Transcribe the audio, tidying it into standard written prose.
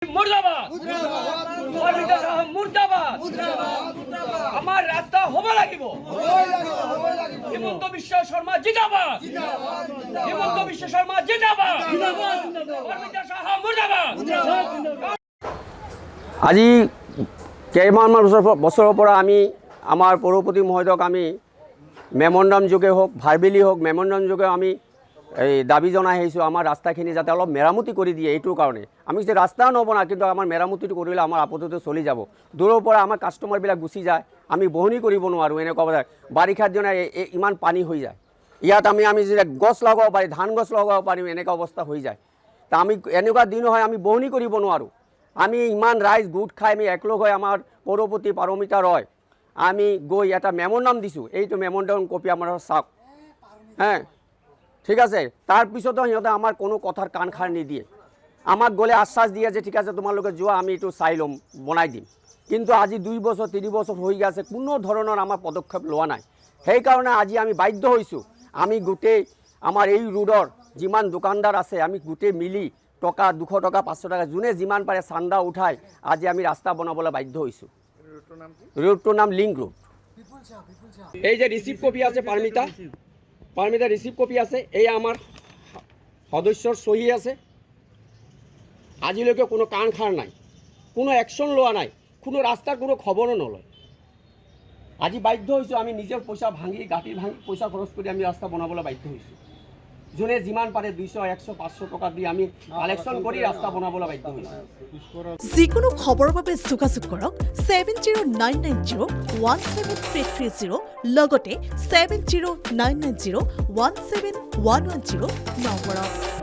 মুর্দাবাদ অরবিন্দ শাহ মুর্দাবাদ আমার রাস্তা হবে লাগিব হিমন্ত বিশ্ব শর্মা জিন্দাবাদ হিমন্ত বিশ্ব শর্মা জিন্দাবাদ অরবিন্দ শাহ মুর্দাবাদ আজি কেইমাহমান বছৰৰ পৰা আমি আমাৰ পৌৰপতি মহোদয়ক আমি মেমৰেণ্ডাম যোগে হওক ভাৰ্বেলি হওক মেমৰেণ্ডাম যোগে আমি এই দাবী জনাই আহিছোঁ আমাৰ ৰাস্তাখিনি যাতে অলপ মেৰামতি কৰি দিয়ে এইটোৰ কাৰণে আমি যে ৰাস্তা নবনাওঁ কিন্তু আমাৰ মেৰামতিটো কৰিলে আমাৰ আপত্তিটো চলি যাব দূৰৰ পৰা আমাৰ কাষ্টমাৰবিলাক গুচি যায় আমি বহনি কৰিব নোৱাৰোঁ এনেকুৱা বাৰিষাৰ দিনা ইমান পানী হৈ যায় ইয়াত আমি যেতিয়া গছ লগাব পাৰি ধান গছ লগাব পাৰিম এনেকুৱা অৱস্থা হৈ যায় তা আমি এনেকুৱা দিন হয় আমি বহনি কৰিব নোৱাৰোঁ আমি ইমান ৰাইজ গোট খাই আমি একলগ হৈ আমাৰ পৌৰপতি পাৰমিতা ৰয় আমি গৈ এটা মেমৰেণ্ডাম দিছোঁ এইটো মেমৰেণ্ডাম কপি আমাৰ চাওক হে ঠিক আছে তাৰপিছতো সিহঁতে আমাৰ কোনো কথাৰ কাণ খাৰ নিদিয়ে আমাক গ'লে আশ্বাস দিয়ে যে ঠিক আছে তোমালোকে যোৱা আমি এইটো চাই ল'ম বনাই দিম কিন্তু আজি 2 বছৰ 3 বছৰ হৈ গেছে কোনো ধৰণৰ আমাৰ পদক্ষেপ লোৱা নাই সেইকাৰণে আজি আমি বাধ্য হৈছোঁ আমি গোটেই আমাৰ এই ৰোডৰ যিমান দোকানদাৰ আছে আমি গোটেই মিলি টকা 200 টকা 500 টকা যোনে যিমান পাৰে চান্দা উঠাই আজি আমি ৰাস্তা বনাবলৈ বাধ্য হৈছোঁ ৰোডটোৰ নাম লিংক ৰোড এই যে ৰিচিপ্ট কপি আছে পাৰমিতা ৰিচিপ্ট কপি আছে এই আমাৰ সদস্যৰ সহি আছে আজিলৈকে কোনো কাণ খাৰ নাই কোনো একশ্যন লোৱা নাই কোনো ৰাস্তাৰ কোনো খবৰো নলয় আজি বাধ্য হৈছোঁ আমি নিজৰ পইচা ভাঙি গাঁতি ভাঙি পইচা খৰচ কৰি আমি ৰাস্তা বনাবলৈ বাধ্য হৈছোঁ যোনে যিমান পাৰে 200 100 500 টকা দি আমি কালেকশ্যন কৰি ৰাস্তা বনাবলৈ বাধ্য হৈছোঁ যিকোনো খবৰৰ বাবে যোগাযোগ কৰক 7099017330 লগতে 7099017110 নম্বৰত